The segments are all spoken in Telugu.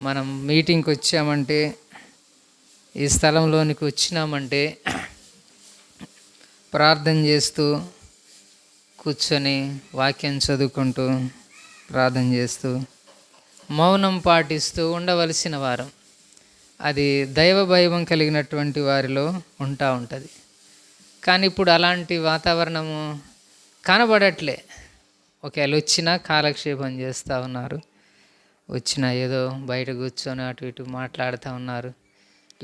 మనం మీటింగ్కి వచ్చామంటే, ఈ స్థలంలోనికి వచ్చినామంటే ప్రార్థన చేస్తూ కూర్చొని వాక్యం చదువుకుంటూ ప్రార్థన చేస్తూ మౌనం పాటిస్తూ ఉండవలసిన వారం. అది దైవ భయం కలిగినటువంటి వారిలో ఉంటుంది. కానీ ఇప్పుడు అలాంటి వాతావరణము కనబడట్లే. ఒకవేళ వచ్చినా కాలక్షేపం చేస్తూ ఉన్నారు, వచ్చినా ఏదో బయట కూర్చొని అటు ఇటు మాట్లాడుతూ ఉన్నారు,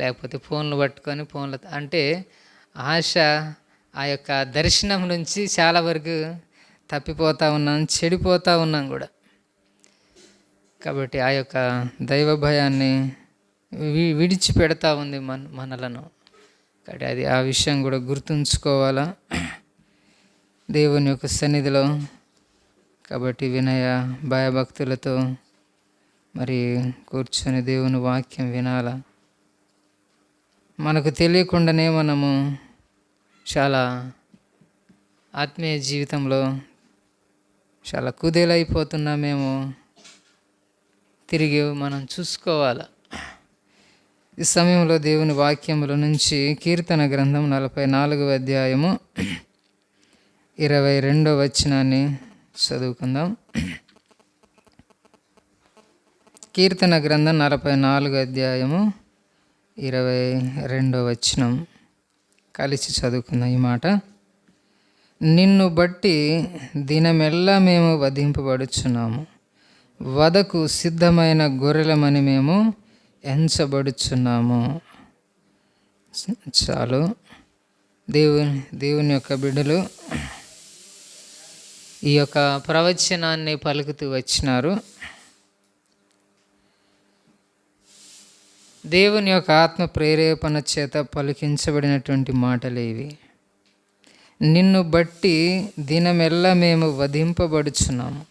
లేకపోతే ఫోన్లు పట్టుకొని అంటే ఆశ ఆ యొక్క దర్శనం నుంచి చాలా వరకు తప్పిపోతూ ఉన్నాం, చెడిపోతూ ఉన్నాం కూడా. కాబట్టి ఆ యొక్క దైవ భయాన్ని విడిచిపెడతా ఉంది మనలను. కాబట్టి అది ఆ విషయం కూడా గుర్తుంచుకోవాలా దేవుని యొక్క సన్నిధిలో. కాబట్టి వినయ భయభక్తులతో మరి కూర్చొని దేవుని వాక్యం వినాలా. మనకు తెలియకుండానే మనము చాలా ఆత్మీయ జీవితంలో చాలా కుదేలైపోతున్నామేమో తిరిగి మనం చూసుకోవాలి. ఈ సమయంలో దేవుని వాక్యముల నుంచి కీర్తన గ్రంథం 44వ అధ్యాయము 22వ వచనాన్ని చదువుకుందాం. కీర్తన గ్రంథం 44వ అధ్యాయము 22వ వచనం కలిసి చదువుకుందాం. ఈ మాట: నిన్ను బట్టి దినమెల్లా మేము వధింపబడుచున్నాము, వధకు సిద్ధమైన గొర్రెలమని మేము ఎంచబడుచున్నాము. చాలు. దేవుని యొక్క బిడ్డలు ఈ యొక్క ప్రవచనాన్ని పలుకుతూ వచ్చినారు. దేవుని యొక్క ఆత్మ ప్రేరేపణ చేత పలికించబడినటువంటి మాటలు ఇవి. నిన్ను బట్టి దినమెల్లా మేము వధింపబడుచున్నాము,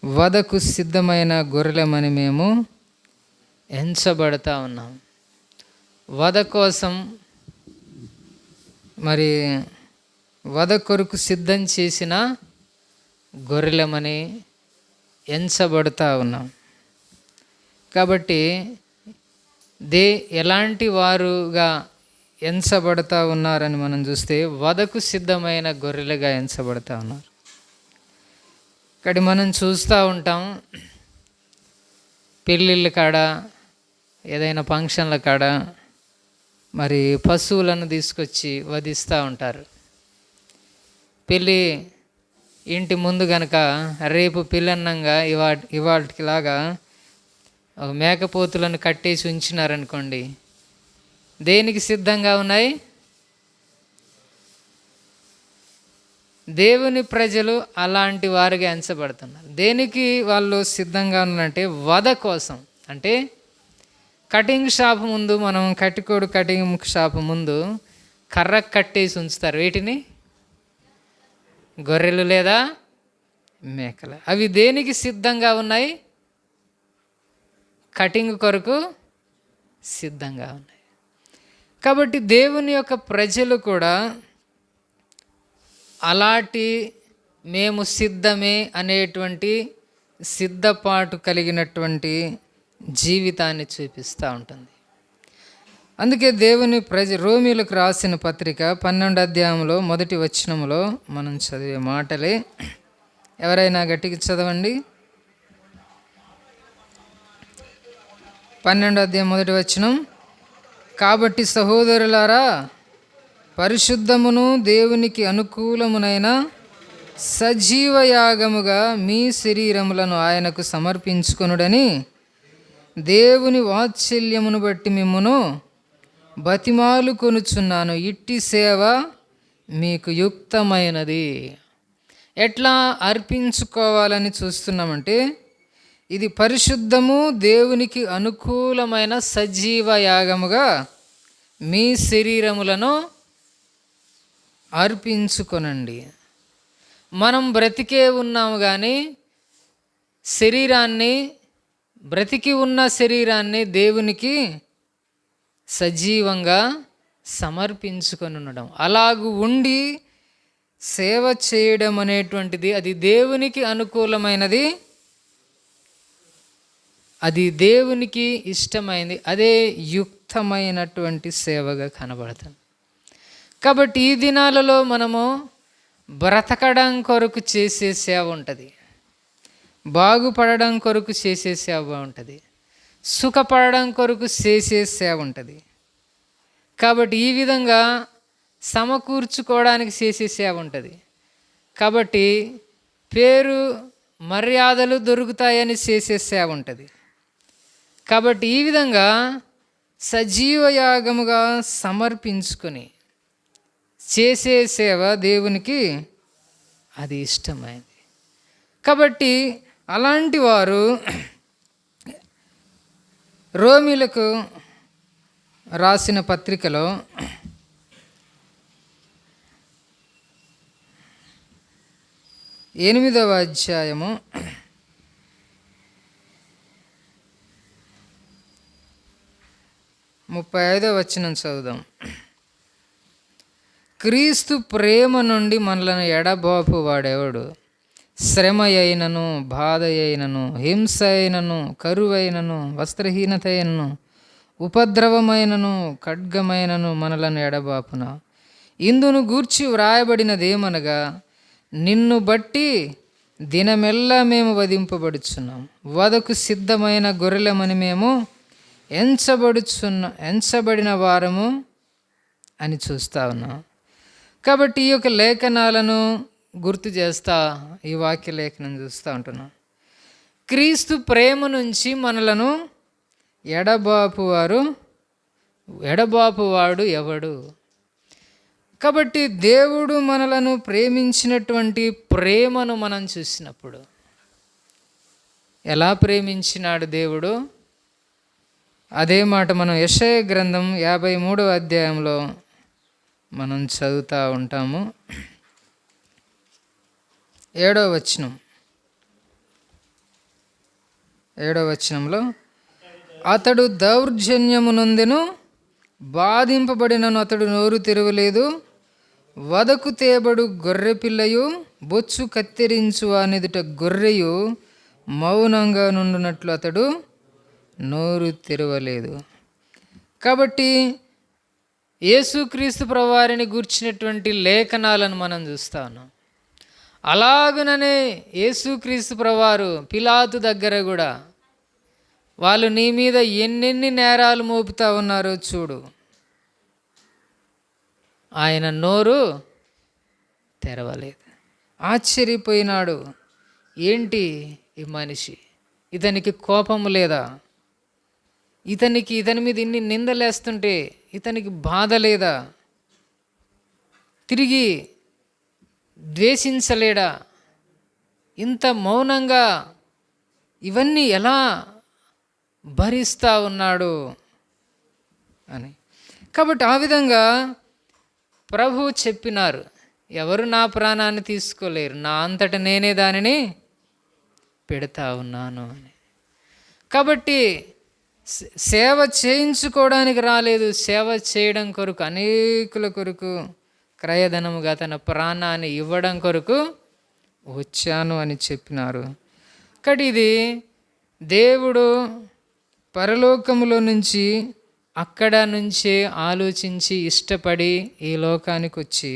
వధకు సిద్ధమైన గొర్రెలమని మేము ఎంచబడతా ఉన్నాం. వధ కోసం మరి వధ కొరకు సిద్ధం చేసిన గొర్రెలమని ఎంచబడుతూ ఉన్నాం. కాబట్టి ఎలాంటి వారుగా ఎంచబడతా ఉన్నారని మనం చూస్తే వధకు సిద్ధమైన గొర్రెలుగా ఎంచబడతా ఉన్నారు. ఇక్కడ మనం చూస్తూ ఉంటాం, పెళ్ళిళ్ళ కాడ, ఏదైనా ఫంక్షన్ల కాడ మరి పశువులను తీసుకొచ్చి వధిస్తూ ఉంటారు. పెళ్ళి ఇంటి ముందు కనుక రేపు పెళ్ళన్నంగా ఇవాటిలాగా మేకపోతులను కట్టేసి ఉంచినారనుకోండి, దేనికి సిద్ధంగా ఉన్నాయి? దేవుని ప్రజలు అలాంటి వారిగా ఎంచబడుతున్నారు. దేనికి వాళ్ళు సిద్ధంగా ఉన్నారంటే వధ కోసం. అంటే కటింగ్ షాప్ ముందు, మనం కట్టికోడు కటింగ్ షాప్ ముందు కర్ర కట్టేసి ఉంచుతారు. వీటిని గొర్రెలు లేదా మేకలు. అవి దేనికి సిద్ధంగా ఉన్నాయి? కటింగ్ కొరకు సిద్ధంగా ఉన్నాయి. కాబట్టి దేవుని యొక్క ప్రజలు కూడా అలాంటి మేము సిద్ధమే అనేటువంటి సిద్ధపాటు కలిగినటువంటి జీవితాన్ని చూపిస్తూ ఉంటుంది. అందుకే దేవుని రోమీలకు రాసిన పత్రిక 12వ అధ్యాయంలో 1వ వచనంలో మనం చదివే మాటలే. ఎవరైనా గట్టిగా చదవండి. 12వ అధ్యాయం 1వ వచనం: కాబట్టి సహోదరులారా, పరిశుద్ధమును దేవునికి అనుకూలమునైన సజీవ యాగముగా మీ శరీరములను ఆయనకు సమర్పించుకొనుడని దేవుని వాత్సల్యమును బట్టి మిమ్మును బతిమాలు కొనుచున్నాను. ఇట్టి సేవ మీకు యుక్తమైనది. ఎట్లా అర్పించుకోవాలని చూస్తున్నామంటే, ఇది పరిశుద్ధము, దేవునికి అనుకూలమైన సజీవ యాగముగా మీ శరీరములను అర్పించుకొనండి. మనం బ్రతికే ఉన్నాము, కానీ బ్రతికి ఉన్న శరీరాన్ని దేవునికి సజీవంగా సమర్పించుకొని ఉండడం, అలాగూ ఉండి సేవ చేయడం అనేటువంటిది అది దేవునికి అనుకూలమైనది. అది దేవునికి ఇష్టమైంది, అదే యుక్తమైనటువంటి సేవగా కనబడుతుంది. కాబట్టి ఈ దినాలలో మనము బ్రతకడం కొరకు చేసే సేవ ఉంటుంది, బాగుపడడం కొరకు చేసే సేవ ఉంటుంది, సుఖపడడం కొరకు చేసే సేవ ఉంటుంది. కాబట్టి ఈ విధంగా సమకూర్చుకోవడానికి చేసే సేవ ఉంటుంది. కాబట్టి పేరు మర్యాదలు దొరుకుతాయని చేసే సేవ ఉంటుంది. కాబట్టి ఈ విధంగా సజీవయాగముగా సమర్పించుకొని చేసే సేవ దేవునికి అది ఇష్టమైంది. కాబట్టి అలాంటి వారు రోమీలకు రాసిన పత్రికలో 8వ అధ్యాయము 35వ వచనం చదువుదాం. క్రీస్తు ప్రేమ నుండి మనలను ఎడబాపు వాడెవడు? శ్రమ అయినను, బాధ అయినను, హింస అయినను, కరువైనను, వస్త్రహీనత అయినను, ఉపద్రవమైనను, ఖడ్గమైనను మనలను ఎడబాపున. ఇందును గూర్చి వ్రాయబడినదేమనగా, నిన్ను బట్టి దినమెల్లా మేము వధింపబడుచున్నాం, వధకు సిద్ధమైన గొర్రెలమని మేము ఎంచబడిన వారము అని చూస్తా ఉన్నాం. కాబట్టి ఈ యొక్క లేఖనాలను గుర్తు చేస్తా ఈ వాక్య లేఖనం చూస్తూ ఉంటున్నాం. క్రీస్తు ప్రేమ నుంచి మనలను ఎడబాపువాడు ఎవడు? కాబట్టి దేవుడు మనలను ప్రేమించినటువంటి ప్రేమను మనం చూసినప్పుడు, ఎలా ప్రేమించినాడు దేవుడు, అదే మాట మనం యెషయా గ్రంథం 53వ అధ్యాయంలో మనం చదువుతూ ఉంటాము. 7వ వచనంలో, అతడు దౌర్జన్యము నొందెను, బాధింపబడినను అతడు నోరు తెరవలేదు, వదకు తేబడు గొర్రె పిల్లయు, బొచ్చు కత్తిరించు వానిదుట గొర్రెయు మౌనంగా నుండునట్లు అతడు నోరు తెరవలేదు. కాబట్టి యేసుక్రీస్తు ప్రభువారిని గూర్చినటువంటి లేఖనాలను మనం చూస్తా ఉన్నాం. అలాగుననే యేసుక్రీస్తు ప్రభువారు పిలాతు దగ్గర కూడా, వాళ్ళు నీ మీద ఎన్నెన్ని నేరాలు మోపుతా ఉన్నారో చూడు, ఆయన నోరు తెరవలేదు. ఆశ్చర్యపోయినాడు, ఏంటి ఈ మనిషి, ఇతనికి కోపము లేదా? ఇతని మీద ఇన్ని నిందలేస్తుంటే ఇతనికి బాధ లేదా? తిరిగి ద్వేషించలేడా? ఇంత మౌనంగా ఇవన్నీ ఎలా భరిస్తూ ఉన్నాడు అని. కాబట్టి ఆ విధంగా ప్రభు చెప్పినారు, ఎవరు నా ప్రాణాన్ని తీసుకోలేరు, నా అంతట నేనే దానిని పెడతా ఉన్నాను అని. కాబట్టి సేవ చేయించుకోవడానికి రాలేదు, సేవ చేయడం కొరకు, అనేకుల కొరకు క్రయధనముగా తన ప్రాణాన్ని ఇవ్వడం కొరకు వచ్చాను అని చెప్పినారు. కాబట్టి ఇది దేవుడు పరలోకములో నుంచి, అక్కడ నుంచే ఆలోచించి ఇష్టపడి ఈ లోకానికి వచ్చి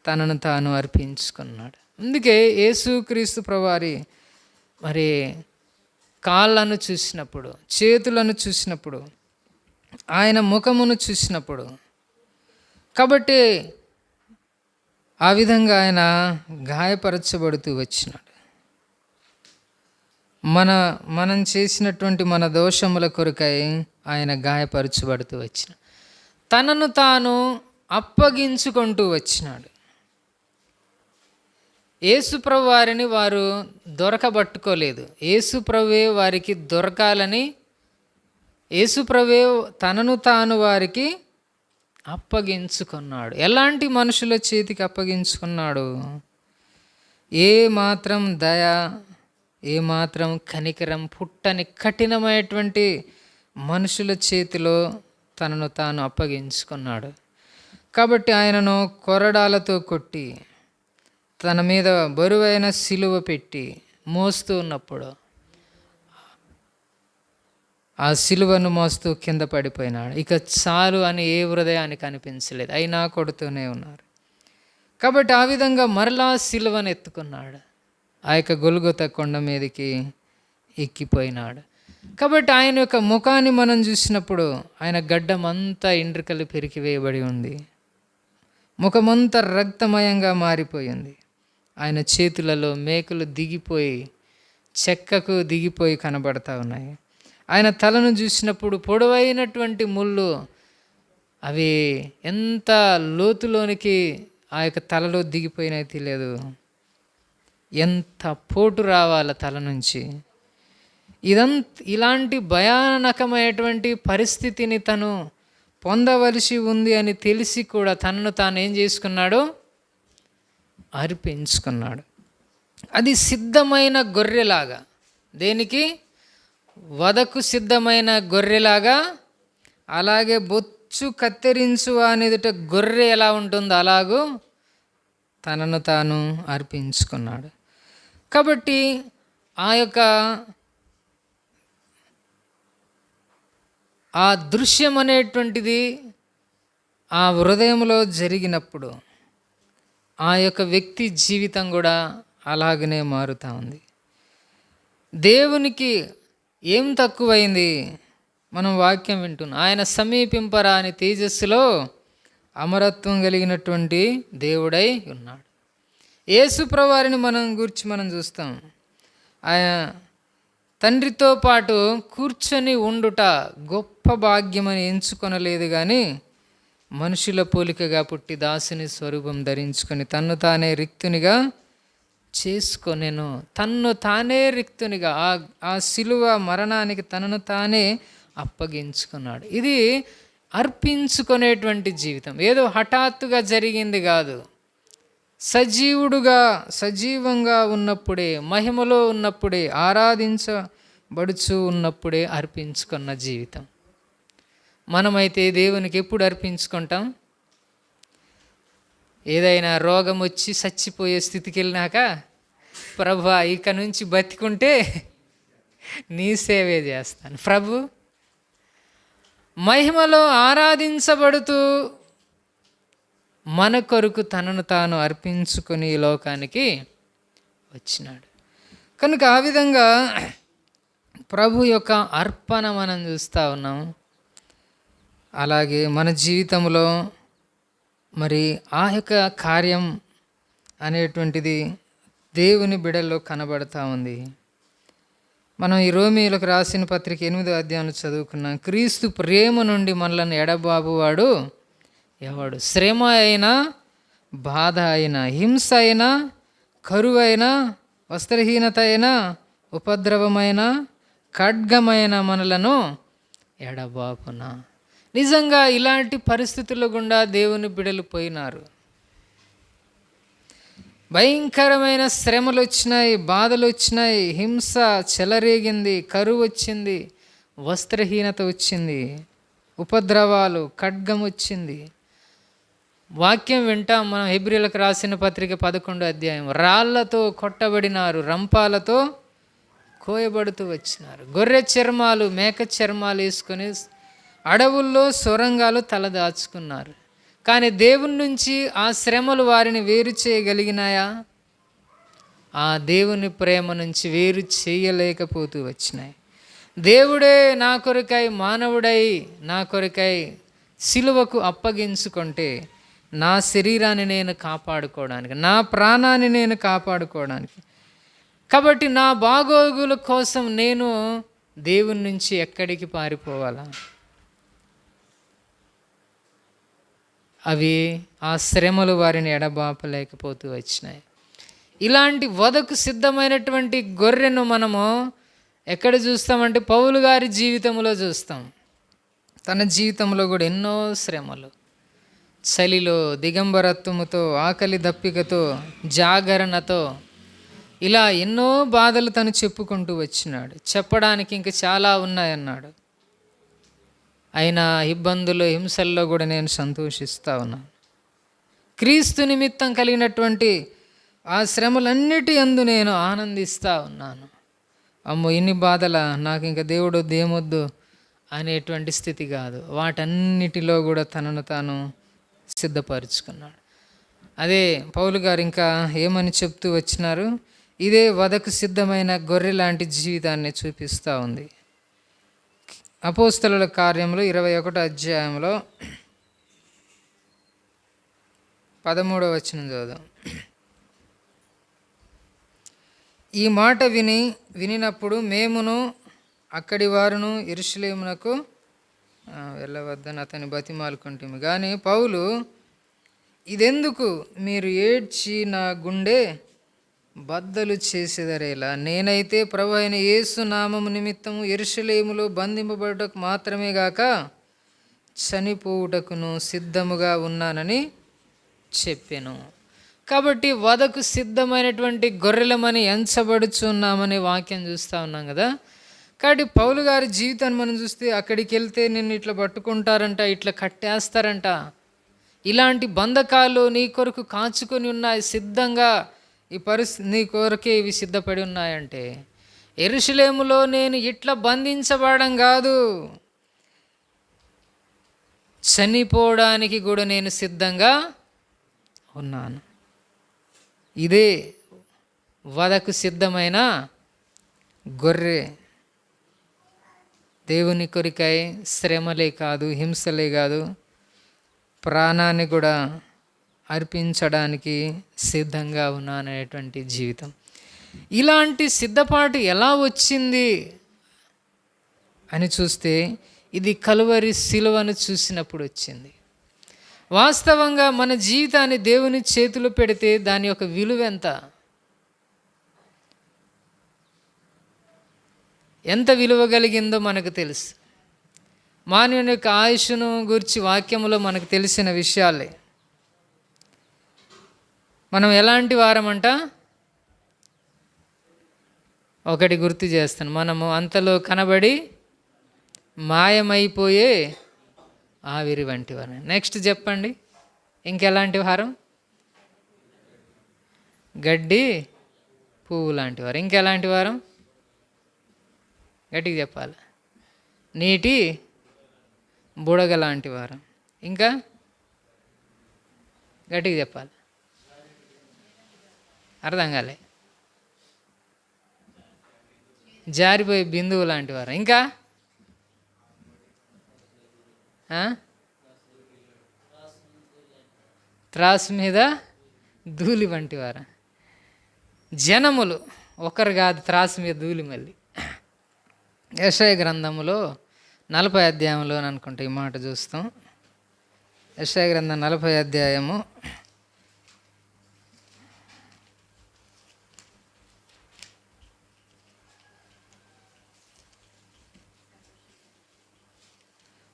తనను తాను అర్పించుకున్నాడు. అందుకే యేసుక్రీస్తు ప్రభువారి మరి కాళ్ళను చూసినప్పుడు, చేతులను చూసినప్పుడు, ఆయన ముఖమును చూసినప్పుడు, కాబట్టి ఆ విధంగా ఆయన గాయపరచబడుతూ వచ్చినాడు. మనం చేసినటువంటి మన దోషముల కొరకై ఆయన గాయపరచబడుతూ వచ్చినాడు. తనను తాను అప్పగించుకుంటూ వచ్చినాడు. యేసుప్రభు వారిని వారు దొరకబట్టుకోలేదు. యేసుప్రభువే వారికి దొరకాలని యేసుప్రభువే తనను తాను వారికి అప్పగించుకున్నాడు. ఎలాంటి మనుషుల చేతికి అప్పగించుకున్నాడు? ఏ మాత్రం దయ, ఏ మాత్రం కనికరం పుట్టని కఠినమైనటువంటి మనుషుల చేతిలో తనను తాను అప్పగించుకున్నాడు. కాబట్టి ఆయనను కొరడాలతో కొట్టి, తన మీద బరువైన సిలువ పెట్టి మోస్తూ ఉన్నప్పుడు ఆ సిలువను మోస్తూ కింద పడిపోయినాడు. ఇక చాలు అని ఏ హృదయానికి అనిపించలేదు, అయినా కొడుతూనే ఉన్నారు. కాబట్టి ఆ విధంగా మరలా సిలువను ఎత్తుకున్నాడు. ఆ యొక్క గొల్గొతా కొండ మీదకి ఎక్కిపోయినాడు. కాబట్టి ఆయన యొక్క ముఖాన్ని మనం చూసినప్పుడు ఆయన గడ్డం అంతా ఎండ్రికలు పెరికివేయబడి ఉంది, ముఖమంతా రక్తమయంగా మారిపోయింది. ఆయన చేతులలో మేకులు దిగిపోయి చెక్కకు దిగిపోయి కనబడతా ఉన్నాయి. ఆయన తలను చూసినప్పుడు పొడవైనటువంటి ముళ్ళు అవి ఎంత లోతులోనికి ఆ యొక్క తలలో దిగిపోయినాయి తెలియదు. ఎంత పోటు రావాల తల నుంచి. ఇలాంటి భయానకమైనటువంటి పరిస్థితిని తను పొందవలసి ఉంది అని తెలిసి కూడా తనను తాను ఏం చేసుకున్నాడు, అర్పించుకున్నాడు. అది సిద్ధమైన గొర్రెలాగా, దేనికి, వధకు సిద్ధమైన గొర్రెలాగా. అలాగే బొచ్చు కత్తిరించు అనేదిట గొర్రె ఎలా ఉంటుందో అలాగూ తనను తాను అర్పించుకున్నాడు. కాబట్టి ఆ యొక్క ఆ దృశ్యం అనేటువంటిది ఆ హృదయంలో జరిగినప్పుడు ఆ యొక్క వ్యక్తి జీవితం కూడా అలాగనే మారుతూ ఉంది. దేవునికి ఏం తక్కువైంది? మనం వాక్యం వింటున్నాం, ఆయన సమీపింపరాని తేజస్సులో అమరత్వం కలిగినటువంటి దేవుడై ఉన్నాడు. యేసు ప్రభువారిని మనం చూస్తాం. ఆయన తండ్రితో పాటు కూర్చొని ఉండుట గొప్ప భాగ్యమని ఎంచుకొనలేదు, కానీ మనుషుల పోలికగా పుట్టి దాసుని స్వరూపం ధరించుకొని తన్ను తానే రిక్తునిగా చేసుకొనెను. తన్ను తానే రిక్తునిగా ఆ సిలువ మరణానికి తనను తానే అప్పగించుకున్నాడు. ఇది అర్పించుకునేటువంటి జీవితం. ఏదో హఠాత్తుగా జరిగింది కాదు. సజీవంగా ఉన్నప్పుడే, మహిమలో ఉన్నప్పుడే, ఆరాధించబడుచు ఉన్నప్పుడే అర్పించుకున్న జీవితం. మనమైతే దేవునికి ఎప్పుడు అర్పించుకుంటాం? ఏదైనా రోగం వచ్చి చచ్చిపోయే స్థితికి వెళ్ళినాక, ప్రభువా ఇక నుంచి బతికుంటే నీ సేవే చేస్తాను. ప్రభు మహిమలో ఆరాధించబడుతూ మన కొరకు తనను తాను అర్పించుకొని ఈ లోకానికి వచ్చినాడు. కనుక ఆ విధంగా ప్రభు యొక్క అర్పణ మనం చూస్తూ ఉన్నాం. అలాగే మన జీవితంలో మరి ఆ యొక్క కార్యం అనేటువంటిది దేవుని బిడల్లో కనబడతా ఉంది. మనం ఈ రోమీయులకు రాసిన పత్రిక 8వ అధ్యాయం చదువుకున్నాం. క్రీస్తు ప్రేమ నుండి మనలను ఎడబాబువాడు ఎవడు? శ్రమ అయినా, బాధ అయినా, హింస అయినా, కరువైనా, వస్త్రహీనత అయినా, ఉపద్రవమైన, ఖడ్గమైన మనలను ఎడబాపునా. నిజంగా ఇలాంటి పరిస్థితుల గుండా దేవుని బిడలు పోయినారు. భయంకరమైన శ్రమలు వచ్చినాయి, బాధలు వచ్చినాయి, హింస చెలరేగింది, కరువు వచ్చింది, వస్త్రహీనత వచ్చింది, ఉపద్రవాలు, ఖడ్గం వచ్చింది. వాక్యం వింటాం మనం. హెబ్రీయులకు రాసిన పత్రిక 11వ అధ్యాయం. రాళ్లతో కొట్టబడినారు, రంపాలతో కోయబడుతూ వచ్చినారు, గొర్రె చర్మాలు, మేక చర్మాలు వేసుకొని అడవుల్లో సొరంగాలు తలదాచుకున్నారు. కానీ దేవుని నుంచి ఆ శ్రమలు వారిని వేరు చేయగలిగినాయా? ఆ దేవుని ప్రేమ నుంచి వేరు చేయలేకపోతూ వచ్చినాయి. దేవుడే నా కొరకై మానవుడై నా కొరకై సిలువకు అప్పగించుకుంటే నా శరీరాన్ని నేను కాపాడుకోవడానికి, నా ప్రాణాన్ని నేను కాపాడుకోవడానికి. కాబట్టి నా బాగోగుల కోసం నేను దేవుని నుంచి ఎక్కడికి పారిపోవాలా? అవి ఆ శ్రమలు వారిని ఎడబాపలేకపోతూ వచ్చినాయి. ఇలాంటి వధకు సిద్ధమైనటువంటి గొర్రెను మనము ఎక్కడ చూస్తామంటే పౌలు గారి జీవితంలో చూస్తాం. తన జీవితంలో కూడా ఎన్నో శ్రమలు, చలిలో, దిగంబరత్వముతో, ఆకలి దప్పికతో, జాగరణతో, ఇలా ఎన్నో బాధలు తను చెప్పుకుంటూ వచ్చినాడు. చెప్పడానికి ఇంక చాలా ఉన్నాయన్నాడు. అయినా ఇబ్బందులు, హింసల్లో కూడా నేను సంతోషిస్తూ ఉన్నాను. క్రీస్తు నిమిత్తం కలిగినటువంటి ఆ శ్రమలన్నిటి యందు నేను ఆనందిస్తూ ఉన్నాను. అమ్మో ఇన్ని బాధల, నాకు ఇంకా దేవుడు వద్దు, ఏమొద్దు, అనేటువంటి స్థితి కాదు, వాటన్నిటిలో కూడా తనను తాను సిద్ధపరుచుకున్నాడు. అదే పౌలు గారు ఇంకా ఏమని చెప్తూ వచ్చినారు, ఇదే వధకు సిద్ధమైన గొర్రె లాంటి జీవితాన్ని చూపిస్తూ ఉంది. అపోస్తలుల కార్యములు 21వ అధ్యాయంలో 13వ వచనం చదువుదాం. ఈ మాట వినినప్పుడు మేమును అక్కడి వారును యెరూషలేమునకు వెళ్ళవద్దని అతని బతిమాలుకుంటాము. కానీ పౌలు, ఇదెందుకు మీరు ఏడ్చి నా గుండె బద్దలు చేసేదరేలా? నేనైతే ప్రభు అయిన యేసు నామము నిమిత్తము యెరూషలేములో బంధింపబడుటకు మాత్రమే గాక చనిపోవుటకును సిద్ధముగా ఉన్నానని చెప్పాను. కాబట్టి వధకు సిద్ధమైనటువంటి గొర్రెలమని ఎంచబడుచున్నామనే వాక్యం చూస్తూ ఉన్నాం కదా. కాబట్టి పౌలు గారి జీవితాన్ని మనం చూస్తే, అక్కడికి వెళ్తే నిన్ను ఇట్లా పట్టుకుంటారంట, ఇట్లా కట్టేస్తారంట, ఇలాంటి బంధకాలు నీ కొరకు కాచుకొని ఉన్నాయి, సిద్ధంగా ఈ పరిస్థితి నీ కొరకే ఇవి సిద్ధపడి ఉన్నాయంటే, యెరూషలేములో నేను ఇట్లా బంధించబడడం కాదు, చనిపోవడానికి కూడా నేను సిద్ధంగా ఉన్నాను. ఇదే వధకు సిద్ధమైన గొర్రె. దేవుని కొరికై శ్రమలే కాదు, హింసలే కాదు, ప్రాణాన్ని కూడా అర్పించడానికి సిద్ధంగా ఉన్నాననేటువంటి జీవితం. ఇలాంటి సిద్ధపాటు ఎలా వచ్చింది అని చూస్తే, ఇది కలువరి సిలువను చూసినప్పుడు వచ్చింది. వాస్తవంగా మన జీవితాన్ని దేవుని చేతిలో పెడితే దాని యొక్క విలువ ఎంత విలువ కలిగిందో మనకు తెలుసు. మానవుని యొక్క ఆయుష్ను గురించి వాక్యములో మనకు తెలిసిన విషయాలే. మనం ఎలాంటి వారమంట, ఒకటి గుర్తు చేస్తాను, మనము అంతలో కనబడి మాయమైపోయే ఆవిరి వంటి వారు. నెక్స్ట్ చెప్పండి, ఇంకెలాంటి వారం? గడ్డి పువ్వు లాంటి వారు. ఇంకెలాంటి వారం? గట్టిగా చెప్పాలి. నీటి బుడగ లాంటి వారం. ఇంకా గట్టిగా చెప్పాలి, అర్థం కాలే. జారిపోయే బిందువు లాంటి వారు. ఇంకా త్రాసు మీద ధూళి వంటి వారు. జనములు ఒకరు కాదు, త్రాసు మీద ధూళి. మళ్ళీ యెషయా గ్రంథములో 40వ అధ్యాయంలో అనుకుంటా ఈ మాట చూస్తాం. యెషయా గ్రంథం 40వ అధ్యాయము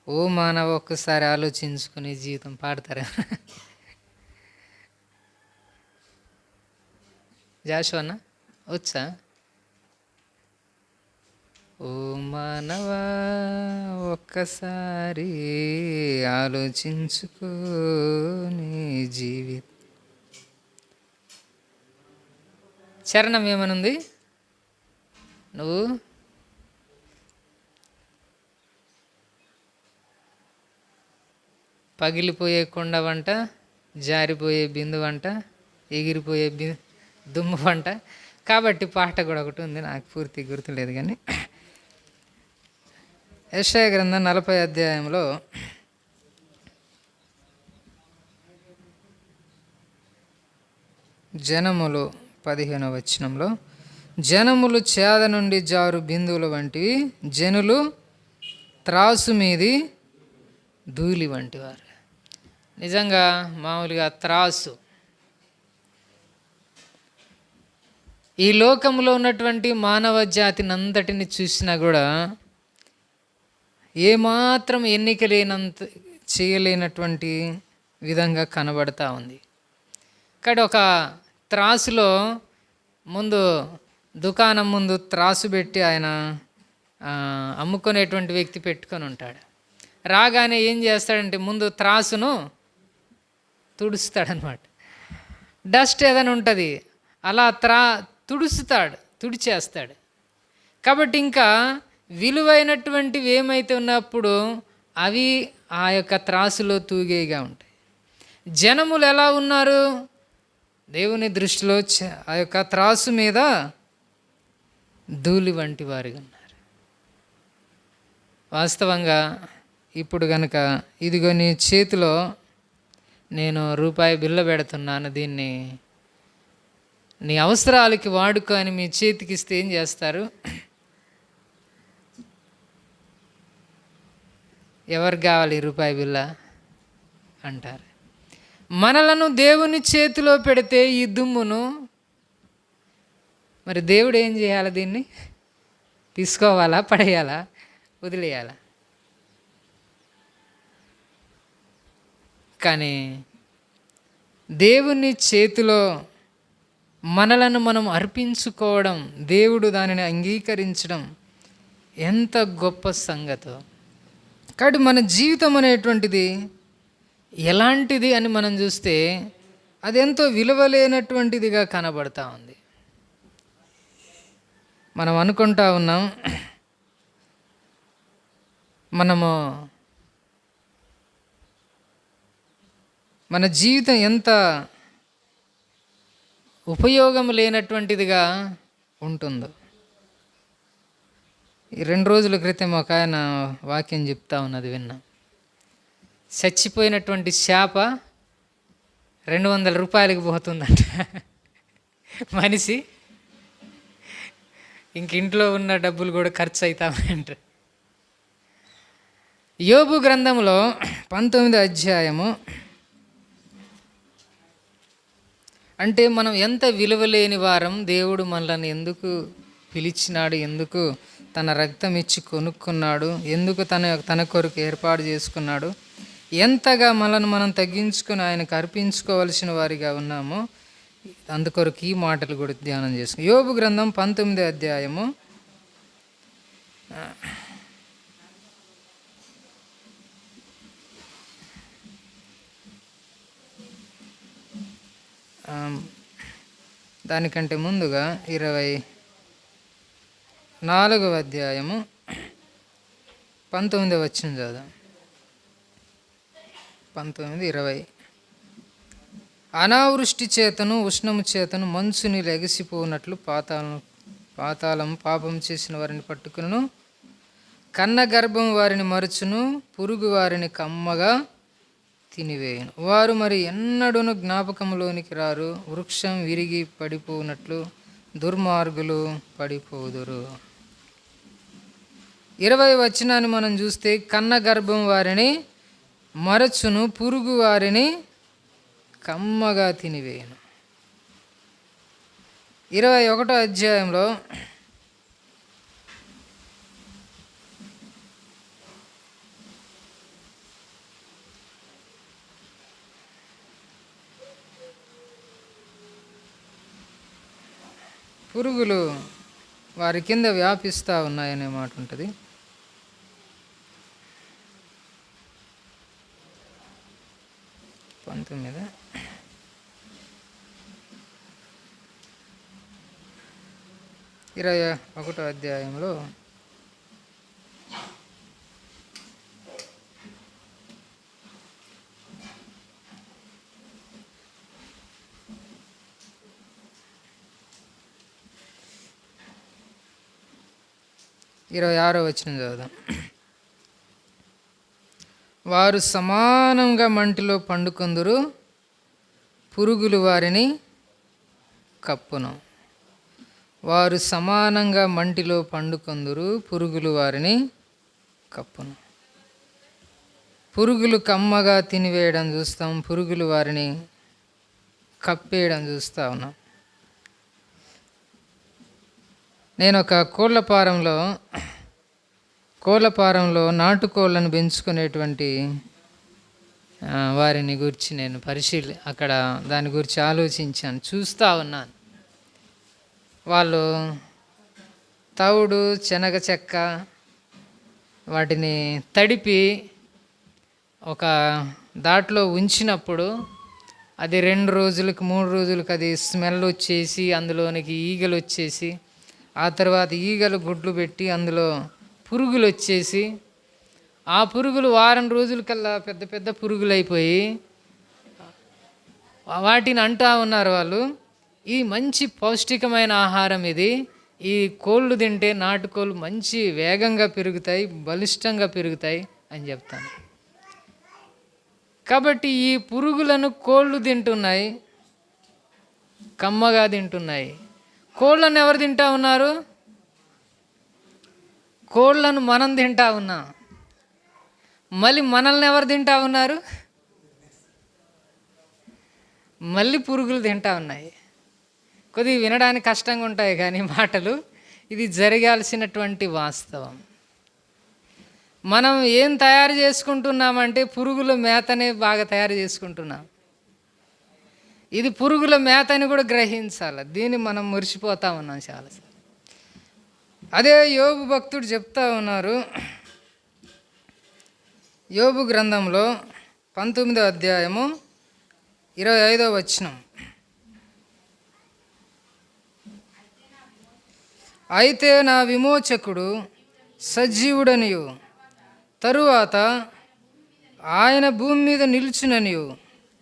'ఓ మానవ ఒక్కసారి ఆలోచించుకుని జీవితం' పాడతారా? జాషువన్నా వచ్చా? ఓ మానవ ఒక్కసారి ఆలోచించుకో నీ జీవితం. చరణం ఏమనుంది? నువ్వు పగిలిపోయే కొండ వంట, జారిపోయే బిందు వంట, ఎగిరిపోయే దుమ్ము వంట. కాబట్టి పాట కూడా ఒకటి ఉంది, నాకు పూర్తి గుర్తులేదు. కానీ యెషయా గ్రంథం 40వ అధ్యాయంలో జనములు 15వ వచనంలో, జనములు చేద నుండి జారు బిందువుల వంటివి, జనులు త్రాసు మీది ధూళి వంటి వారు. నిజంగా మామూలుగా త్రాసు ఈ లోకంలో ఉన్నటువంటి మానవ జాతిని అంతటిని చూసినా కూడా ఏమాత్రం ఎన్నిక చేయలేనటువంటి విధంగా కనబడతా ఉంది. ఇక్కడ ఒక త్రాసులో ముందు దుకాణం ముందు త్రాసు పెట్టి ఆయన అమ్ముకునేటువంటి వ్యక్తి పెట్టుకొని ఉంటాడు. రాగానే ఏం చేస్తాడంటే ముందు త్రాసును తుడుస్తాడనమాట. డస్ట్ ఏదైనా ఉంటుంది అలా తుడిచేస్తాడు. కాబట్టి ఇంకా విలువైనటువంటివి ఏమైతే ఉన్నప్పుడు అవి ఆ యొక్క త్రాసులో తూగేగా ఉంటాయి. జనములు ఎలా ఉన్నారు? దేవుని దృష్టిలో ఆ యొక్క త్రాసు మీద ధూళి వంటి వారిగా ఉన్నారు. వాస్తవంగా ఇప్పుడు గనక ఇదిగో నీ చేతిలో నేను రూపాయి బిళ్ళ పెడుతున్నాను, దీన్ని నీ అవసరాలకి వాడుకో అని మీ చేతికి ఇస్తే ఏం చేస్తారు? ఎవరికి కావాలి రూపాయి బిళ్ళ అంటారు. మనలను దేవుని చేతిలో పెడితే ఈ దుమ్మును మరి దేవుడు ఏం చేయాలి? దీన్ని తీసుకోవాలా, పడేయాలా, వదిలేయాలా? కానీ దేవుని చేతిలో మనలను మనం అర్పించుకోవడం, దేవుడు దానిని అంగీకరించడం ఎంత గొప్ప సంగతో. కాబట్టి మన జీవితం అనేటువంటిది ఎలాంటిది అని మనం చూస్తే అది ఎంతో విలువలేనటువంటిదిగా కనబడతా ఉంది. మనం అనుకుంటా ఉన్నాం మన జీవితం ఎంత ఉపయోగం లేనటువంటిదిగా ఉంటుందో. ఈ 2 రోజుల క్రితం ఒక ఆయన వాక్యం చెప్తా ఉన్నది విన్నా. చచ్చిపోయినటువంటి చేప 200 రూపాయలకి పోతుందంట. మనిషి ఇంక ఇంట్లో ఉన్న డబ్బులు కూడా ఖర్చు అవుతామంట. యోబు గ్రంథంలో 19వ అధ్యాయము, అంటే మనం ఎంత విలువలేని వారం, దేవుడు మనల్ని ఎందుకు పిలిచినాడు, ఎందుకు తన రక్తం ఇచ్చి కొనుక్కున్నాడు, ఎందుకు తన కొరకు ఏర్పాటు చేసుకున్నాడు, ఎంతగా మనల్ని మనం తగ్గించుకొని ఆయనకు అర్పించుకోవలసిన వారిగా ఉన్నామో అందుకొరకు ఈ మాటలు కూడా ధ్యానం చేసుకుని. యోబు గ్రంథం 19వ అధ్యాయము 24వ అధ్యాయము 19వ వచనం చదువు. 19:20 అనావృష్టి చేతను ఉష్ణము చేతను మంచుని లెగసిపోనట్లు పాతాళం పాపం చేసిన వారిని పట్టుకును, కన్న గర్భం వారిని మరుచును, పురుగు వారిని కమ్మగా తినివేయను. వారు మరి ఎన్నడూను జ్ఞాపకంలోనికి రారు, వృక్షం విరిగి పడిపోనట్లు దుర్మార్గులు పడిపోదురు. 20వ వచనాన్ని మనం చూస్తే కన్న గర్భం వారిని మరచును, పురుగు వారిని కమ్మగా తినివేయను. 21వ అధ్యాయంలో పురుగులు వారి కింద వ్యాపిస్తూ ఉన్నాయనే మాట ఉంటుంది. 21వ అధ్యాయంలో ఇరవై 26వ వచనం చదువుదాం. వారు సమానంగా మంటిలో పండుకొందురు, పురుగులు వారిని కప్పును. వారు సమానంగా మంటిలో పండుకొందురు, పురుగులు వారిని కప్పును. పురుగులు కమ్మగా తినివేయడం చూస్తాం, పురుగులు వారిని కప్పేయడం చూస్తూ ఉన్నాం. నేను ఒక కోళ్ళ నాటుకోళ్ళను పెంచుకునేటువంటి వారిని గురించి నేను అక్కడ దాని గురించి ఆలోచించాను, చూస్తూ ఉన్నాను. వాళ్ళు తవుడు, శనగ చెక్క వాటిని తడిపి ఒక దాంట్లో ఉంచినప్పుడు అది 2 రోజులకు 3 రోజులకు అది స్మెల్ వచ్చేసి అందులోనికి ఈగలు వచ్చేసి, ఆ తర్వాత ఈగలు గుడ్లు పెట్టి అందులో పురుగులు వచ్చేసి ఆ పురుగులు వారం రోజులకల్లా పెద్ద పెద్ద పురుగులు అయిపోయి వాటిని అంటా ఉన్నారు వాళ్ళు, ఈ మంచి పౌష్టికమైన ఆహారం ఇది, ఈ కోళ్ళు తింటే నాటుకోళ్ళు మంచి వేగంగా పెరుగుతాయి, బలిష్టంగా పెరుగుతాయి అని చెప్తాను. కాబట్టి ఈ పురుగులను కోళ్ళు తింటున్నాయి, కమ్మగా తింటున్నాయి. కోళ్ళను ఎవరు తింటా ఉన్నారు? కోళ్ళను మనం తింటా ఉన్నాం. మళ్ళీ మనల్ని ఎవరు తింటా ఉన్నారు? మళ్ళీ పురుగులు తింటా ఉన్నాయి. కొద్దిగా వినడానికి కష్టంగా ఉంటాయి కానీ మాటలు, ఇది జరగాల్సినటువంటి వాస్తవం. మనం ఏం తయారు చేసుకుంటున్నామంటే పురుగుల మేతనే బాగా తయారు చేసుకుంటున్నాం. ఇది పురుగుల మేత అని కూడా గ్రహించాలి. దీన్ని మనం మురిసిపోతా ఉన్నాం చాలాసార్లు. అదే యోబు భక్తుడు చెప్తా ఉన్నారు, యోబు గ్రంథంలో 19వ అధ్యాయము 25వ వచనం. అయితే నా విమోచకుడు సజీవుడనియు, తరువాత ఆయన భూమి మీద నిలుచుననియు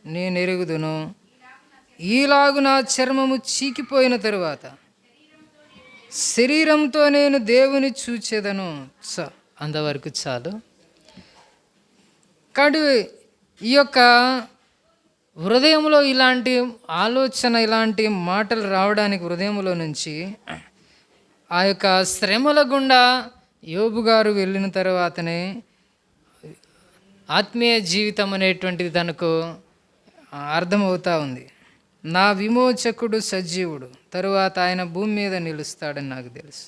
నేను ఎరుగుదును. ఈలాగు నా చర్మము చీకిపోయిన తరువాత శరీరంతో నేను దేవుని చూచెదను. అంతవరకు చాలు. కాబట్టి ఈ యొక్క హృదయంలో ఇలాంటి ఆలోచన, ఇలాంటి మాటలు రావడానికి హృదయంలో నుంచి ఆ యొక్క శ్రమల గుండా యోబు గారు వెళ్ళిన తర్వాతనే ఆత్మీయ జీవితం అనేటువంటిది తనకు అర్థమవుతా ఉంది. నా విమోచకుడు సజీవుడు, తరువాత ఆయన భూమి మీద నిలుస్తాడని నాకు తెలుసు.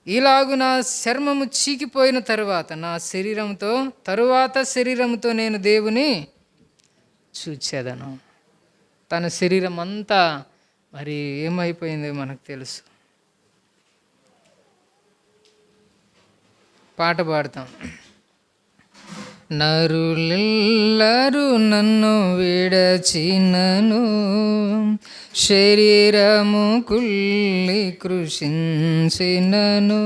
ఇలాగు నా చర్మము చీకిపోయిన తరువాత నా శరీరంతో నేను దేవుని చూచేదను. తన శరీరం అంతా మరి ఏమైపోయిందో మనకు తెలుసు. పాట పాడతాం. నరులెల్లరూ నన్ను విడచినను, శరీరము కుళ్ళి కృషించినను.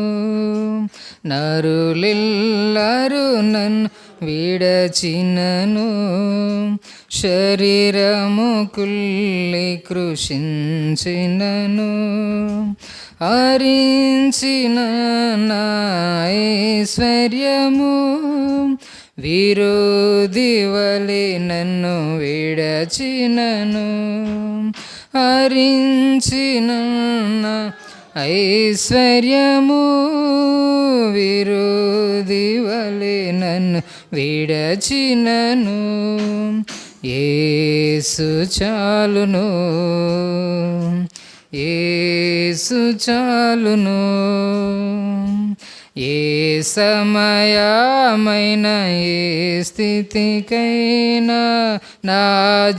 నరులెల్లరూ నన్ను విడచినను, శరీరము కుళ్ళి కృషించినను. హరించిన నా ఐశ్వర్యము విరోధి వలె నన్ను విడచినను. హరించిన నా ఐశ్వర్యము విరోధి వలె నన్ను విడచినను. యేసు చాలును, యేసు చాలును. ఏ సమయమైన ఏ స్థితికైనా నా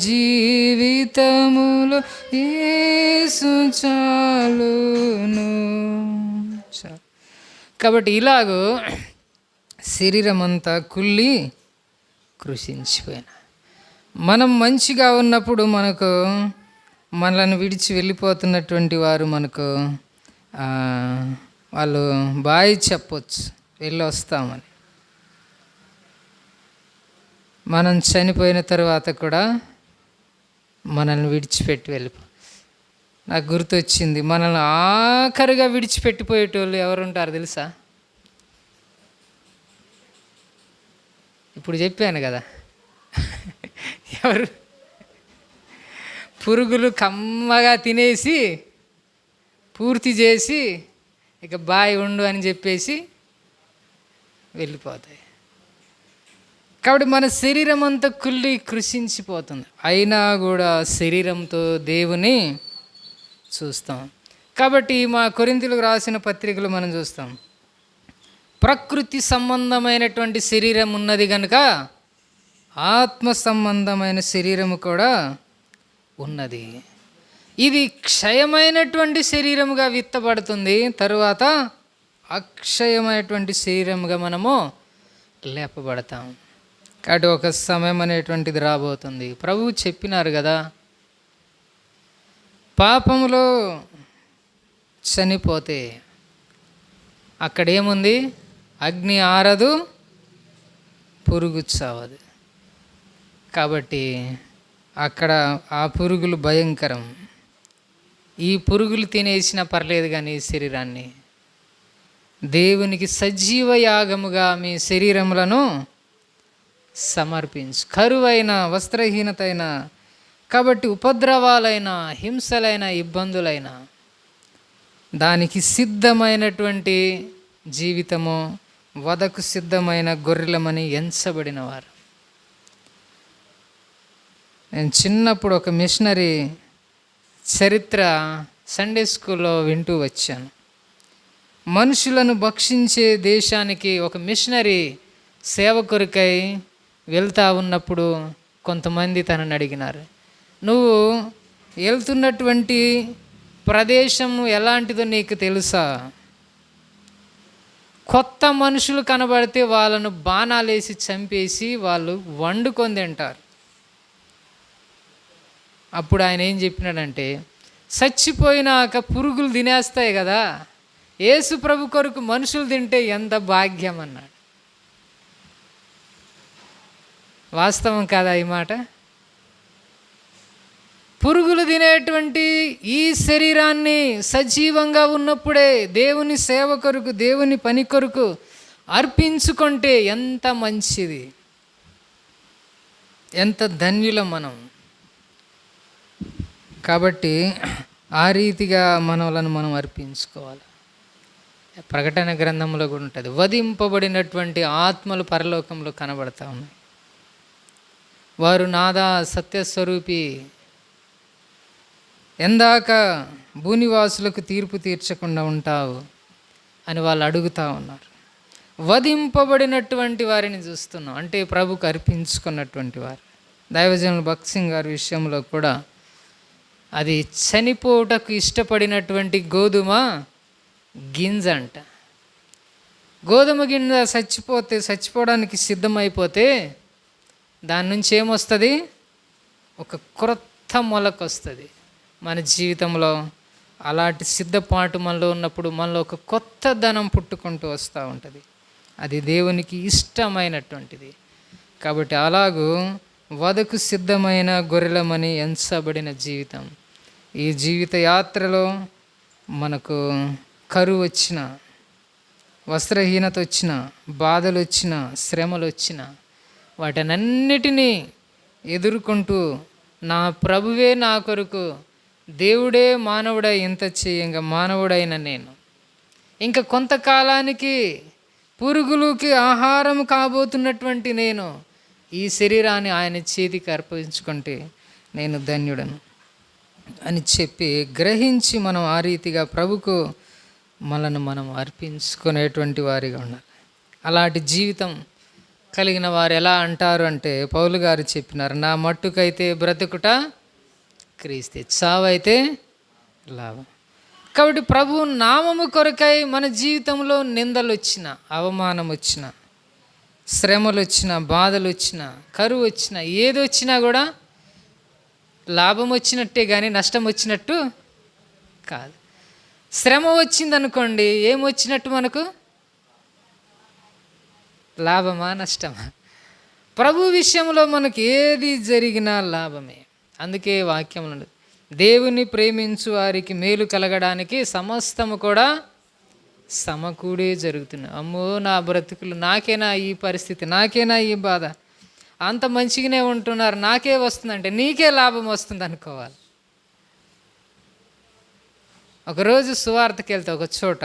జీవితములో యేసు చాలును. కాబట్టి ఇలాగూ శరీరం అంతా కుళ్ళి కృషించిపోయిన మనం మంచిగా ఉన్నప్పుడు మనల్ని విడిచి వెళ్ళిపోతున్నటువంటి వారు మనకు వాళ్ళు బాయ్ చెప్పొచ్చు, వెళ్ళి వస్తామని. మనం చనిపోయిన తర్వాత కూడా మనల్ని విడిచిపెట్టి నాకు గుర్తొచ్చింది, మనల్ని ఆఖరిగా విడిచిపెట్టిపోయేటోళ్ళు ఎవరుంటారు తెలుసా? ఇప్పుడు చెప్పాను కదా, ఎవరు? పురుగులు కమ్మగా తినేసి పూర్తి చేసి ఇక బాయ్ ఉండు అని చెప్పేసి వెళ్ళిపోతాయి. కాబట్టి మన శరీరం అంతా కుళ్ళి కృషించిపోతుంది, అయినా కూడా శరీరంతో దేవుని చూస్తాం. కాబట్టి మా కొరింథీయులకు రాసిన పత్రికలు మనం చూస్తాం, ప్రకృతి సంబంధమైనటువంటి శరీరం ఉన్నది కనుక ఆత్మ సంబంధమైన శరీరము కూడా ఉన్నది. ఇది క్షయమైనటువంటి శరీరముగా విత్తబడుతుంది, తరువాత అక్షయమైనటువంటి శరీరముగా మనము లేపబడతాం. కాబట్టి ఒక సమయం అనేటువంటిది రాబోతుంది. ప్రభువు చెప్పినారు కదా, పాపములో చనిపోతే అక్కడేముంది? అగ్ని ఆరదు, పురుగు చావదు. కాబట్టి అక్కడ ఆ పురుగులు భయంకరం. ఈ పురుగులు తినేసినా పర్లేదు కానీ శరీరాన్ని దేవునికి సజీవ యాగముగా మీ శరీరములను సమర్పించు. కరువైన, వస్త్రహీనతైన, కాబట్టి ఉపద్రవాలైన, హింసలైన, ఇబ్బందులైన దానికి సిద్ధమైనటువంటి జీవితము, వధకు సిద్ధమైన గొర్రెలమని ఎంచబడిన వారు. నేను చిన్నప్పుడు ఒక మిషనరీ చరిత్ర సండే స్కూల్లో వింటూ వచ్చాను. మనుషులను భక్షించే దేశానికి ఒక మిషనరీ సేవ కొరకై వెళ్తూ ఉన్నప్పుడు కొంతమంది తనని అడిగినారు, నువ్వు వెళ్తున్నటువంటి ప్రదేశం ఎలాంటిదో నీకు తెలుసా? కొత్త మనుషులు కనబడితే వాళ్ళను బాణాలేసి చంపేసి వాళ్ళు వండుకొని తింటారు. అప్పుడు ఆయన ఏం చెప్పినాడంటే, చచ్చిపోయినాక పురుగులు తినేస్తాయి కదా, యేసు ప్రభు కొరకు మనుషులు తింటే ఎంత భాగ్యం అన్నాడు. వాస్తవం కాదా ఈ మాట? పురుగులు తినేటువంటి ఈ శరీరాన్ని సజీవంగా ఉన్నప్పుడే దేవుని సేవ కొరకు, దేవుని పని కొరకు అర్పించుకుంటే ఎంత మంచిది, ఎంత ధన్యులం మనం. కాబట్టి ఆ రీతిగా మనలను మనం అర్పించుకోవాలి. ప్రకటన గ్రంథంలో కూడా ఉంటుంది, వధింపబడినటువంటి ఆత్మలు పరలోకంలో కనబడతా ఉన్నాయి. వారు నాదా సత్యస్వరూపి, ఎందాక భూనివాసులకు తీర్పు తీర్చకుండా ఉంటావు అని వాళ్ళు అడుగుతూ ఉన్నారు. వధింపబడినటువంటి వారిని చూస్తున్నాం, అంటే ప్రభుకు అర్పించుకున్నటువంటి వారు. దైవజనులు భక్త్ సింగ్ గారి విషయంలో కూడా అది చనిపోవుటకు ఇష్టపడినటువంటి గోధుమ గింజ అంట. గోధుమ గింజ చచ్చిపోవడానికి సిద్ధమైపోతే దాని నుంచి ఏమొస్తుంది? ఒక క్రొత్త మొలక వస్తుంది. మన జీవితంలో అలాంటి సిద్ధపాటు మనలో ఉన్నప్పుడు మనలో ఒక కొత్త ధనం పుట్టుకుంటూ వస్తూ ఉంటుంది. అది దేవునికి ఇష్టమైనటువంటిది. కాబట్టి అలాగూ వధకు సిద్ధమైన గొర్రెలమని ఎంచబడిన జీవితం. ఈ జీవిత యాత్రలో మనకు కరువు వచ్చిన, వస్త్రహీనత వచ్చిన, బాధలు వచ్చిన, శ్రమలు వచ్చిన, వాటినన్నిటినీ ఎదుర్కొంటూ నా ప్రభువే నా కొరకు, దేవుడే మానవుడై ఇంత చేయంగా మానవుడైన నేను ఇంకా కొంతకాలానికి పురుగులకి ఆహారం కాబోతున్నటువంటి నేను ఈ శరీరాన్ని ఆయన చేతికి అర్పించుకుంటే నేను ధన్యుడను అని చెప్పి గ్రహించి మనం ఆ రీతిగా ప్రభుకు మనను మనం అర్పించుకునేటువంటి వారిగా ఉండాలి. అలాంటి జీవితం కలిగిన వారు ఎలా అంటారు అంటే, పౌలు గారు చెప్పినారు, నా మట్టుకైతే బ్రతుకుట క్రీస్తే, చావైతే లాభం. కాబట్టి ప్రభు నామము కొరకై మన జీవితంలో నిందలు వచ్చిన, అవమానం వచ్చిన, శ్రమలు వచ్చిన, బాధలు వచ్చిన, కరువు వచ్చిన, ఏది వచ్చినా కూడా లాభం వచ్చినట్టే కానీ నష్టం వచ్చినట్టు కాదు. శ్రమ వచ్చిందనుకోండి, ఏమొచ్చినట్టు మనకు? లాభమా నష్టమా? ప్రభు విషయంలో మనకు ఏది జరిగినా లాభమే. అందుకే వాక్యంలో దేవుని ప్రేమించు వారికి మేలు కలగడానికి సమస్తము కూడా సమకూడే జరుగుతున్నాయి. అమ్మో నా బ్రతుకులు, నాకేనా ఈ పరిస్థితి, నాకేనా ఈ బాధ, అంత మంచిగానే ఉంటున్నారు, నాకే వస్తుందంటే నీకే లాభం వస్తుంది అనుకోవాలి. ఒకరోజు సువార్తకి వెళ్తే ఒక చోట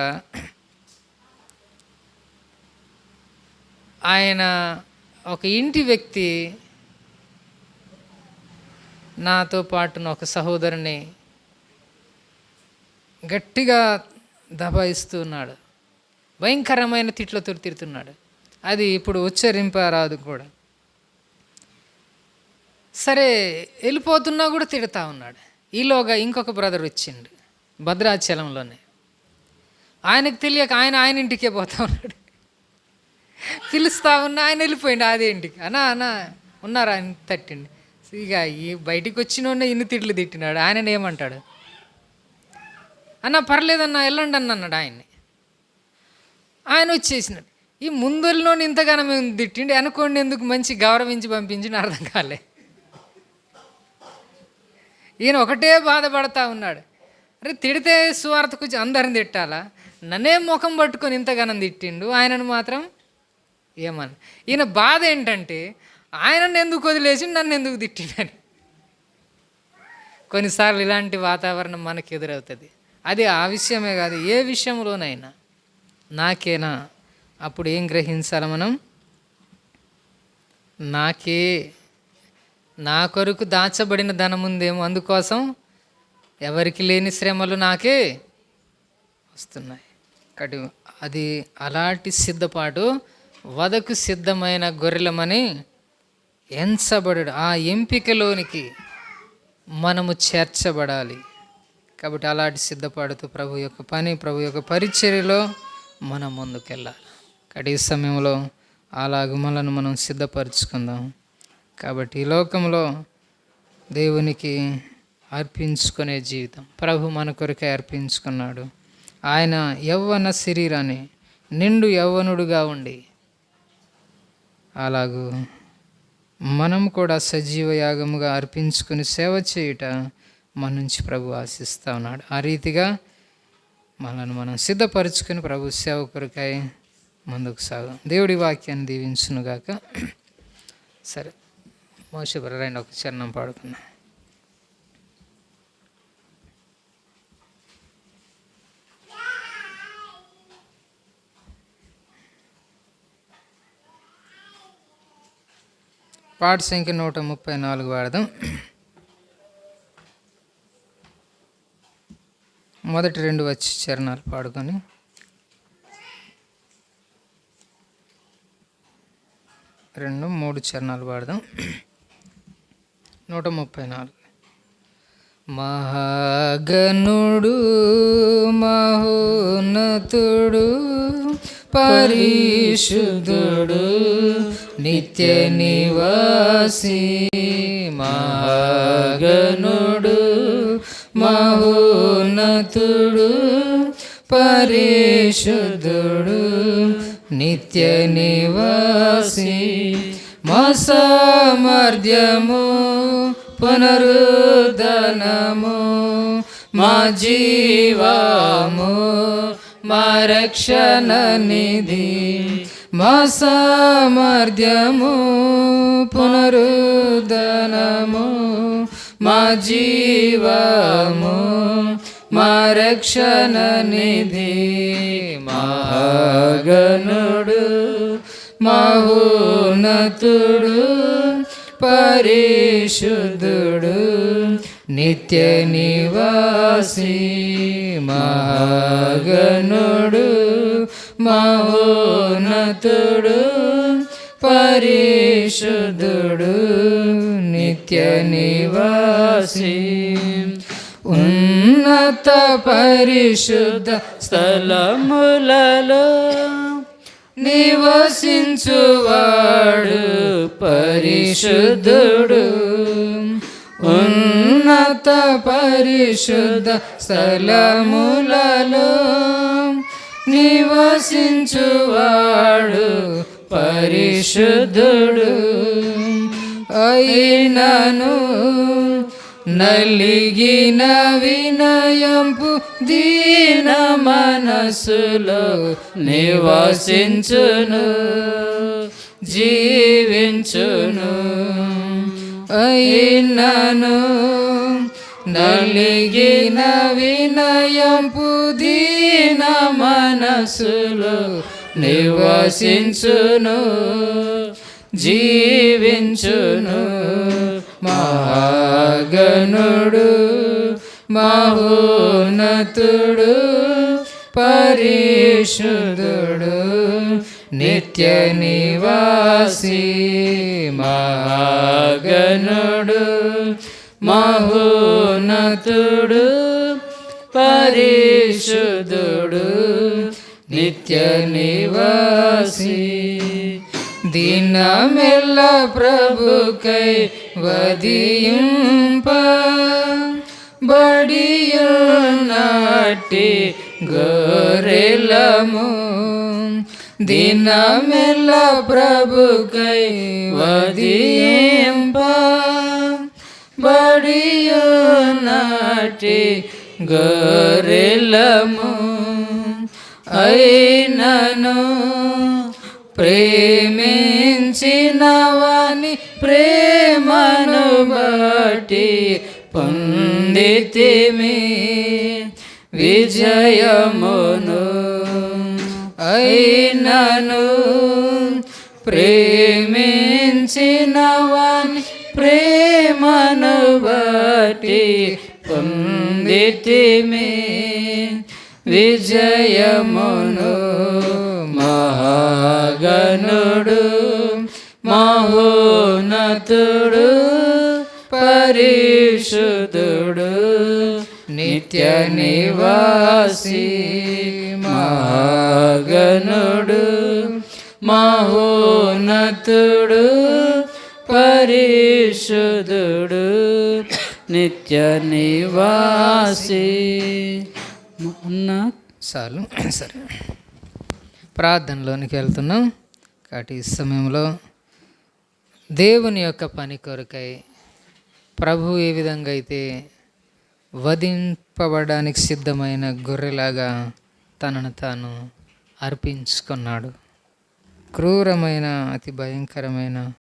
ఆయన ఒక ఇంటి వ్యక్తి నాతో పాటున ఒక సహోదరుని గట్టిగా దబాయిస్తున్నాడు, భయంకరమైన తిట్లతో తిడుతున్నాడు. అది ఇప్పుడు ఉచ్చరింపరాదు కూడా. సరే వెళ్ళిపోతున్నా కూడా తిడతా ఉన్నాడు. ఈలోగా ఇంకొక బ్రదర్ వచ్చిండు భద్రాచలంలోనే. ఆయనకు తెలియక ఆయన ఇంటికే పోతా ఉన్నాడు. పిలుస్తా ఉన్నా ఆయన వెళ్ళిపోయిండు అదే ఇంటికి. అన్నా ఉన్నారా అని తట్టిండు. ఇక ఈ బయటికి వచ్చిన ఇన్ని తిట్లు తిట్టినాడు. ఆయన ఏమంటాడు? అన్న పర్లేదన్నా వెళ్ళండి అన్నాడు ఆయన్ని. ఆయన వచ్చేసినాడు. ఈ ముందులోని ఇంతగానో మేము తిట్టిండి అనుకోండి, ఎందుకు మంచి గౌరవించి పంపించిన అర్థం కాలే. ఈయన ఒకటే బాధపడతా ఉన్నాడు. అరే తిడితే సువార్తకు అందరిని తిట్టాలా, నన్నే ముఖం పట్టుకొని ఇంతగానం తిట్టిండు, ఆయనను మాత్రం ఏమని. ఈయన బాధ ఏంటంటే ఆయనను ఎందుకు వదిలేసి నన్ను ఎందుకు తిట్టిండని. కొన్నిసార్లు ఇలాంటి వాతావరణం మనకు ఎదురవుతుంది. అది ఆ విషయమే కాదు, ఏ విషయంలోనైనా నాకేనా, అప్పుడు ఏం గ్రహించాలి మనం, నాకే, నా కొరకు దాచబడిన ధనం ఉందేమో, అందుకోసం ఎవరికి లేని శ్రమలు నాకే వస్తున్నాయి. కాబట్టి అది అలాంటి సిద్ధపాటు, వదకు సిద్ధమైన గొర్రెలమని ఎంచబడు ఆ ఎంపికలోనికి మనము చేర్చబడాలి. కాబట్టి అలాంటి సిద్ధపాటుతో ప్రభు యొక్క పని, ప్రభు యొక్క పరిచర్యలో మనం ముందుకెళ్ళాలి. కాబట్టి ఈ సమయంలో అలాగ మనల్ని మనం సిద్ధపరచుకుందాం. కాబట్టి ఈ లోకంలో దేవునికి అర్పించుకునే జీవితం ప్రభు మన కొరకే అర్పించుకున్నాడు. ఆయన యవ్వన శరీరాన్ని నిండు యవ్వనుడుగా ఉండి, అలాగూ మనం కూడా సజీవ యాగముగా అర్పించుకుని సేవ చేయుట మన నుంచి ప్రభు ఆశిస్తూ ఉన్నాడు. ఆ రీతిగా మనల్ని మనం సిద్ధపరచుకుని ప్రభు సేవ కొరకై ముందుకు సాగు. దేవుడి వాక్యాన్ని దీవించునుగాక. సరే, మోషే బ్రదర్ ఒక చరణం పాడుకున్నాం. పాట సంఖ్య 134 వాడదాం. మొదటి 2 వచ్చి చరణాలు పాడుకొని 2, 3 చరణాలు పాడదాం. 134. మహాగణుడు మహోన్నతుడు పరిశుద్ధుడు నిత్య నివాసి, మహాగణుడు మహోన్నతుడు పరిశుద్ధుడు నిత్య నివాసి, మా సామర్థ్యము పునరుద్ధరణము, మా జీవము మా రక్షణ నిధి, మా సామర్థ్యము పునరుద్ధరణము, మా జీవము మా రక్షణ నిధి, మహాగణుడు మహోన్నతుడు పరిశుద్ధుడు నిత్య నివాసి, మహాగణుడు మహోన్నతుడు పరిశుద్ధుడు నిత్య నివాసి, ఉన్నత పరిశుద్ధ స్థలములలో నివసించువాడు పరిశుద్ధుడు, ఉన్నత పరిశుద్ధ స్థలములలో నివసించువాడు పరిశుద్ధుడు, అయినను నలిగిన వినయంపు దీన మనసులో నివసించును జీవించును, అయినను నలిగిన వినయంపు దీన మనసులో నివసించును జీవించును, మహాగణుడు మహోన్నతుడు పరిశుద్ధుడు నిత్య నివాసి, మహాగణుడు మహోన్నతుడు పరిశుద్ధుడు నిత్య నివాసి, దినమెల్ల ప్రభుకై వదింప బడియున్నట్టి గొర్రెలము. దినమెల్ల ప్రభుకై వధింప బడియున్నటి గొర్రెలము. అయినను ప్రేమించిన వాని ప్రేమను బట్టి పొందితిమి విజయమును. అయినను ప్రేమించిన వాని ప్రేమను బట్టి పొందితిమి విజయమును. మహాగణుడు మహోన్నతుడు పరిశుద్ధుడు నిత్య నివాసి. మహాగణుడు మహోన్నతుడు పరిశుద్ధుడు నిత్య నివాసి. చాలు, సరే, ప్రార్థనలోనికి వెళ్తున్నాం. కాబట్టి ఈ సమయంలో దేవుని యొక్క పని కొరకై ప్రభు ఏ విధంగా అయితే వధింపబడడానికి సిద్ధమైన గొర్రెలాగా తనను తాను అర్పించుకున్నాడు. క్రూరమైన అతి భయంకరమైన